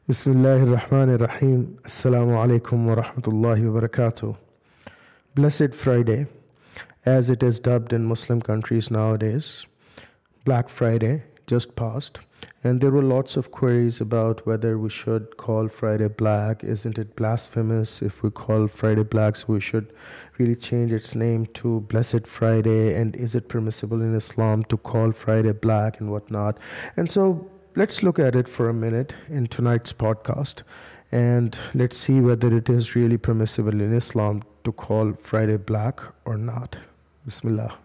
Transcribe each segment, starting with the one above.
Bismillahirrahmanirrahim. Assalamu alaikum wa rahmatullahi wa barakatuh. Blessed Friday, as it is dubbed in Muslim countries nowadays. Black Friday just passed, and there were lots of queries about whether we should call Friday black. Isn't it blasphemous if we call Friday black? So we should really change its name to Blessed Friday. And is it permissible in Islam to call Friday black and whatnot? And so let's look at it for a minute in tonight's podcast, and let's see whether it is really permissible in Islam to call Friday black or not. Bismillah.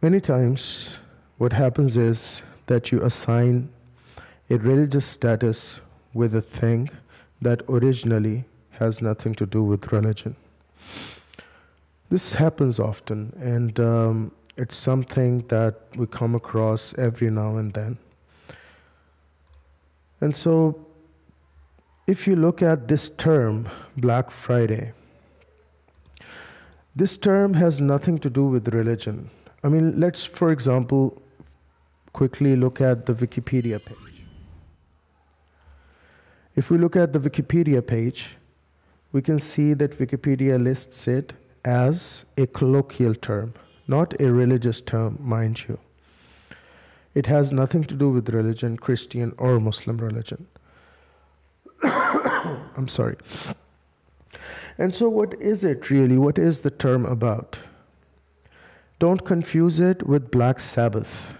Many times, what happens is that you assign a religious status with a thing that originally has nothing to do with religion. This happens often, and it's something that we come across every now and then. And so, if you look at this term, Black Friday, this term has nothing to do with religion. I mean, let's, for example, quickly look at the Wikipedia page. If we look at the Wikipedia page, we can see that Wikipedia lists it as a colloquial term, not a religious term, mind you. It has nothing to do with religion, Christian or Muslim religion. I'm sorry. And so what is it really? What is the term about? Don't confuse it with Black Sabbath.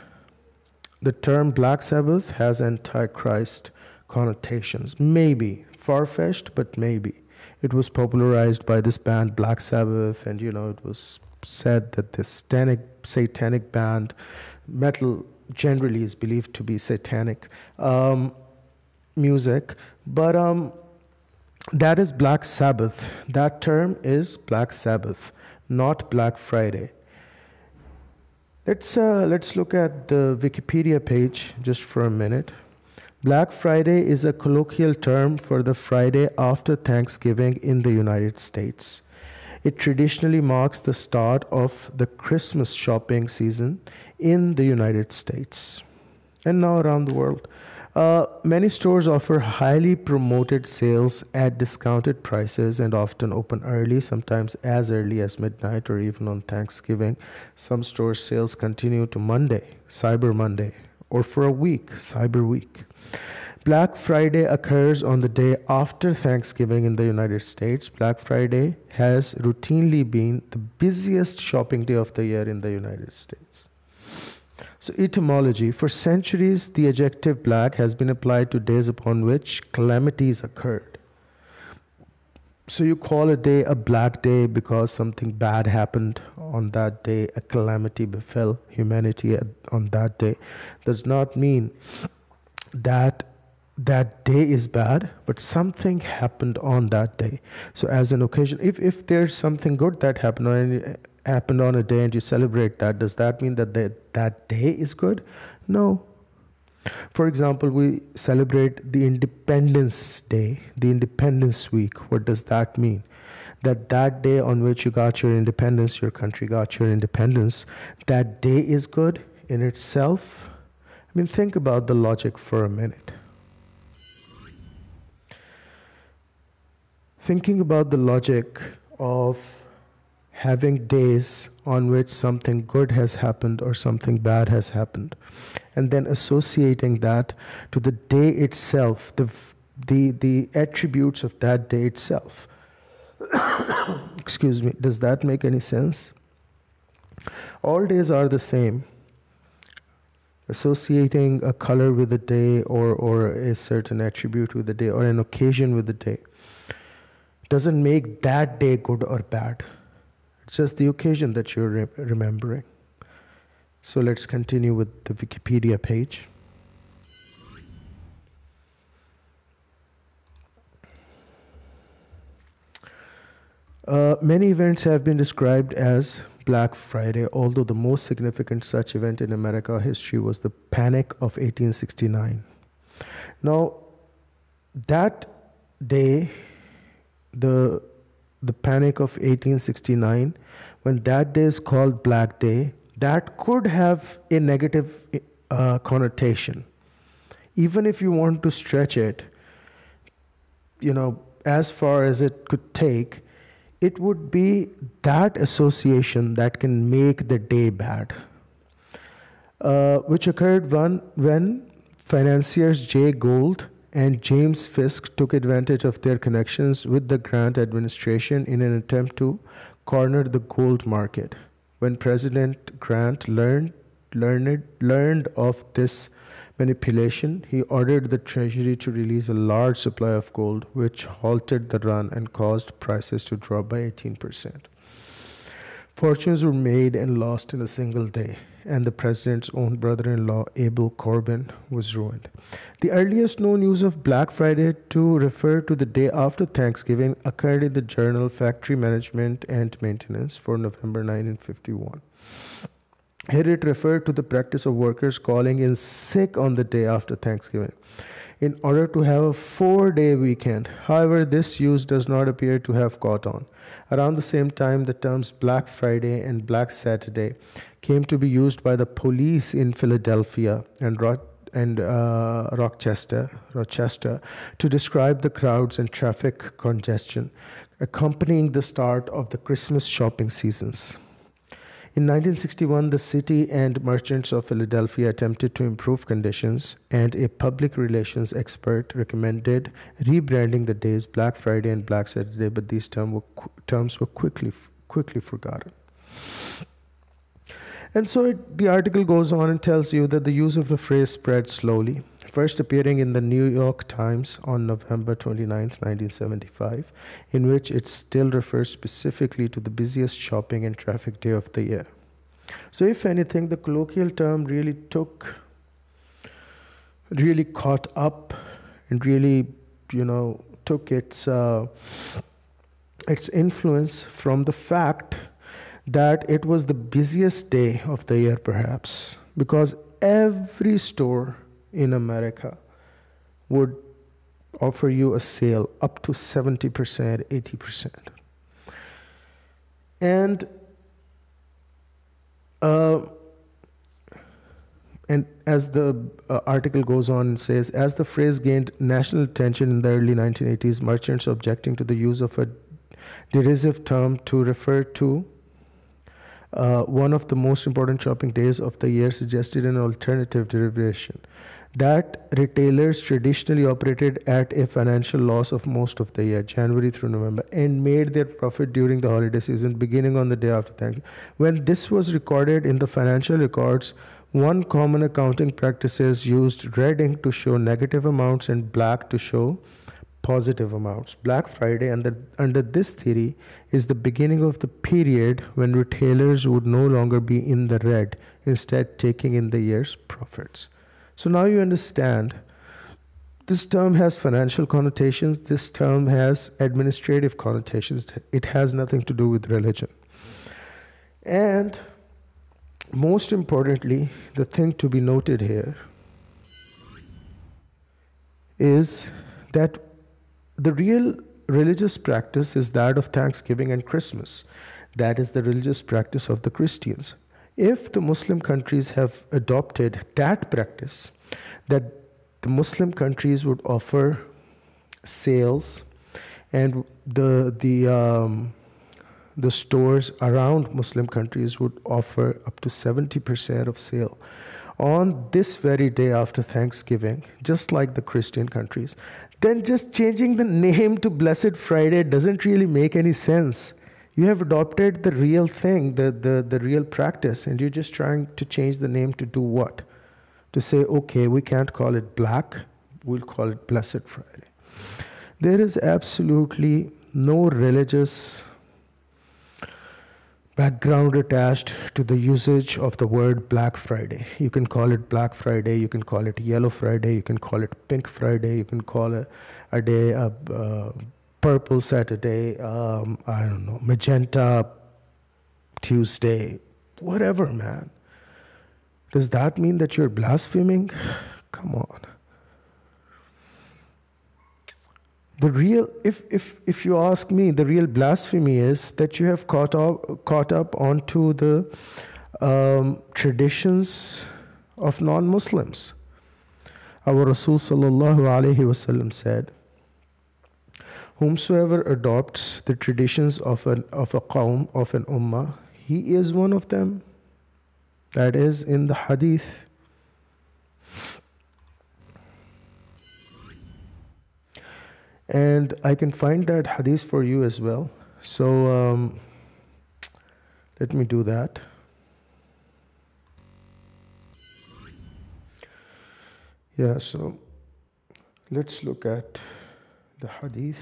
The term Black Sabbath has Antichrist connotations. Maybe, far-fetched, but maybe. It was popularized by this band Black Sabbath, and it was said that this satanic band, metal generally is believed to be satanic music, but that is Black Sabbath. That term is Black Sabbath, not Black Friday. Let's look at the Wikipedia page just for a minute. Black Friday is a colloquial term for the Friday after Thanksgiving in the United States. It traditionally marks the start of the Christmas shopping season in the United States and now around the world. Many stores offer highly promoted sales at discounted prices and often open early, sometimes as early as midnight or even on Thanksgiving. Some stores' sales continue to Monday, Cyber Monday, or for a week, Cyber Week. Black Friday occurs on the day after Thanksgiving in the United States. Black Friday has routinely been the busiest shopping day of the year in the United States. So etymology. For centuries, the adjective black has been applied to days upon which calamities occurred. So you call a day a black day because something bad happened on that day, a calamity befell humanity on that day. Does not mean that that day is bad, but something happened on that day. So as an occasion, if there's something good that happened on a day and you celebrate that, does that mean that that day is good? No. For example, we celebrate the Independence Day, the Independence Week. What does that mean? That day on which you got your independence, your country got your independence, that day is good in itself? I mean, think about the logic for a minute. Thinking about the logic of having days on which something good has happened or something bad has happened, and then associating that to the day itself, the attributes of that day itself. Excuse me, does that make any sense? All days are the same. Associating a color with a day or a certain attribute with a day or an occasion with a day doesn't make that day good or bad. It's just the occasion that you're remembering. So let's continue with the Wikipedia page. Many events have been described as Black Friday, although the most significant such event in American history was the Panic of 1869. Now, that day, the the Panic of 1869, when that day is called Black Day, that could have a negative connotation. Even if you want to stretch it, as far as it could take, it would be that association that can make the day bad. Which occurred when financiers Jay Gould and James Fisk took advantage of their connections with the Grant administration in an attempt to corner the gold market. When President Grant learned of this manipulation, he ordered the Treasury to release a large supply of gold, which halted the run and caused prices to drop by 18%. Fortunes were made and lost in a single day, and the president's own brother-in-law, Abel Corbin, was ruined. The earliest known use of Black Friday to refer to the day after Thanksgiving occurred in the journal Factory Management and Maintenance for November 1951. Here it referred to the practice of workers calling in sick on the day after Thanksgiving in order to have a 4-day weekend. However, this use does not appear to have caught on. Around the same time, the terms Black Friday and Black Saturday came to be used by the police in Philadelphia and Rochester to describe the crowds and traffic congestion accompanying the start of the Christmas shopping seasons. In 1961, the city and merchants of Philadelphia attempted to improve conditions, and a public relations expert recommended rebranding the days Black Friday and Black Saturday, but these terms were quickly forgotten. And so the article goes on and tells you that the use of the phrase spread slowly, first appearing in the New York Times on November 29, 1975, in which it still refers specifically to the busiest shopping and traffic day of the year. So if anything, the colloquial term really caught up and really, took its influence from the fact that it was the busiest day of the year, perhaps, because every store in America would offer you a sale up to 70%, 80%. And as the article goes on and says, as the phrase gained national attention in the early 1980s, merchants objecting to the use of a derisive term to refer to one of the most important shopping days of the year suggested an alternative derivation that retailers traditionally operated at a financial loss of most of the year, January through November, and made their profit during the holiday season, beginning on the day after Thanksgiving. When this was recorded in the financial records, one common accounting practices used red ink to show negative amounts and black to show positive amounts. Black Friday, under this theory, is the beginning of the period when retailers would no longer be in the red, instead taking in the year's profits. So now you understand, this term has financial connotations, this term has administrative connotations, it has nothing to do with religion. And most importantly, the thing to be noted here is that the real religious practice is that of Thanksgiving and Christmas. That is the religious practice of the Christians. If the Muslim countries have adopted that practice, that the Muslim countries would offer sales and the stores around Muslim countries would offer up to 70% of sale on this very day after Thanksgiving, just like the Christian countries, then just changing the name to Blessed Friday doesn't really make any sense. You have adopted the real thing, the real practice, and you're just trying to change the name to do what? To say, okay, we can't call it black, we'll call it Blessed Friday. There is absolutely no religious background attached to the usage of the word Black Friday. You can call it Black Friday, you can call it Yellow Friday, you can call it Pink Friday, you can call a day Purple Saturday, I don't know, Magenta Tuesday, whatever, man. Does that mean that you're blaspheming? Come on. The real, if you ask me, the real blasphemy is that you have caught up onto the traditions of non-Muslims. Our Rasul sallallahu alaihi wasallam said, "Whomsoever adopts the traditions of a qawm, of an ummah, he is one of them." That is in the hadith. And I can find that hadith for you as well. So let me do that. Yeah, so let's look at the hadith.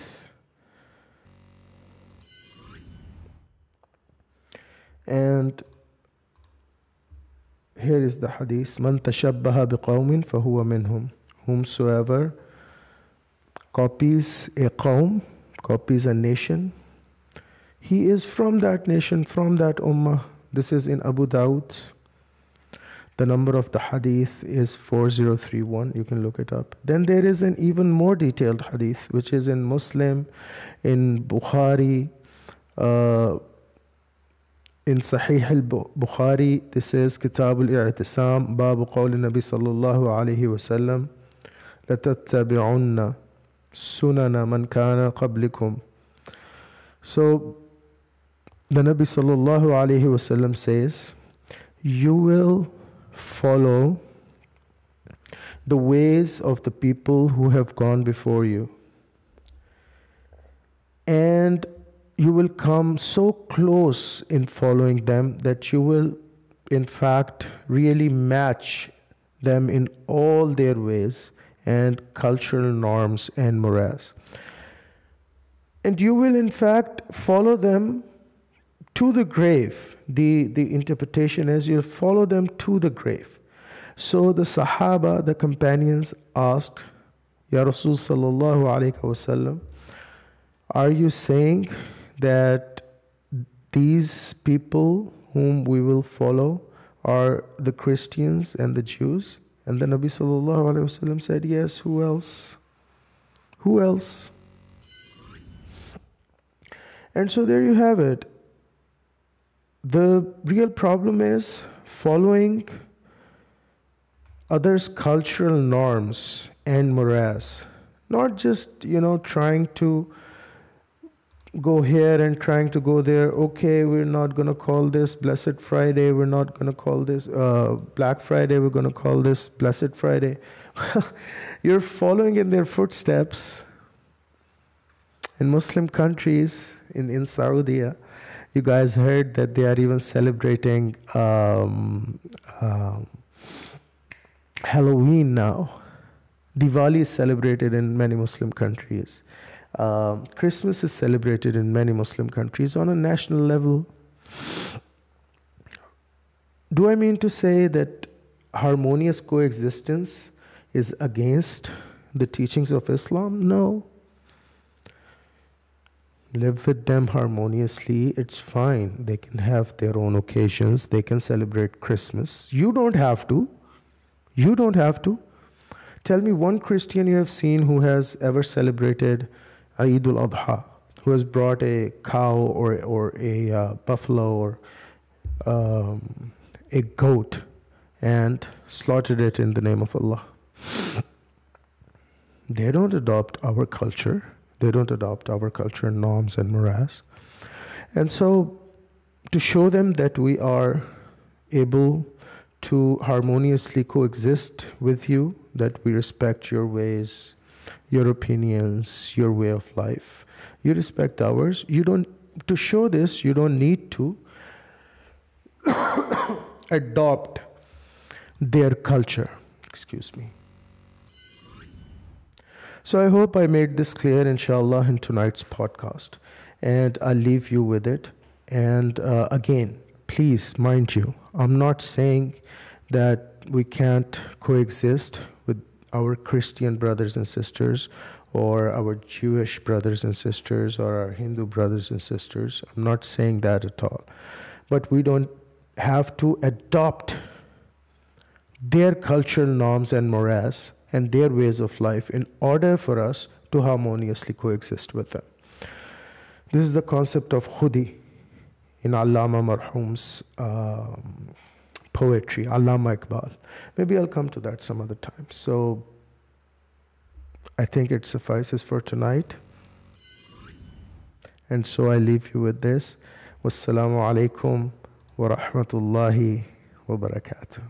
And here is the hadith. Man tashabbaha biqawmin fahuwa minhum. Whomsoever copies a qawm, copies a nation, he is from that nation, from that ummah. This is in Abu Dawud. The number of the hadith is 4031. You can look it up. Then there is an even more detailed hadith, which is in Muslim, in Bukhari, in Sahih al-Bukhari. This is Kitab al-I'tisam, Babu Qawli Nabi sallallahu alayhi wa sallam, لَتَتَّبِعُنَّ sunana man kana qablikum. So the Nabi sallallahu alayhi wasallam says, you will follow the ways of the people who have gone before you, and you will come so close in following them that you will in fact really match them in all their ways and cultural norms and morals. And you will in fact follow them to the grave. The interpretation is you'll follow them to the grave. So the Sahaba, the companions, asked, Ya Rasul sallallahu alayhi wa sallam, are you saying that these people whom we will follow are the Christians and the Jews? And the Nabi sallallahu alayhi wa sallam said, yes, who else? Who else? And so there you have it. The real problem is following others' cultural norms and morals. Not just, trying to go here and trying to go there. Okay, we're not going to call this Blessed Friday. We're not going to call this Black Friday. We're going to call this Blessed Friday. You're following in their footsteps. In Muslim countries, in Saudi, you guys heard that they are even celebrating Halloween now. Diwali is celebrated in many Muslim countries. Christmas is celebrated in many Muslim countries on a national level. Do I mean to say that harmonious coexistence is against the teachings of Islam? No. Live with them harmoniously, it's fine. They can have their own occasions. They can celebrate Christmas. You don't have to. You don't have to. Tell me one Christian you have seen who has ever celebrated Eid al-Adha, who has brought a cow or a buffalo or a goat and slaughtered it in the name of Allah. They don't adopt our culture. They don't adopt our culture, norms, and morals. And so, to show them that we are able to harmoniously coexist with you, that we respect your ways, your opinions, your way of life, you respect ours. To show this, you don't need to adopt their culture. Excuse me. So I hope I made this clear, inshallah, in tonight's podcast. And I'll leave you with it. And again, please, mind you, I'm not saying that we can't coexist with our Christian brothers and sisters, or our Jewish brothers and sisters, or our Hindu brothers and sisters. I'm not saying that at all. But we don't have to adopt their cultural norms and morals and their ways of life in order for us to to harmoniously coexist with them. This is the concept of khudi in Allama Marhum's poetry, Allama Iqbal. Maybe I'll come to that some other time. So I think it suffices for tonight. And so I leave you with this. Wassalamu alaikum wa rahmatullahi wa barakatuh.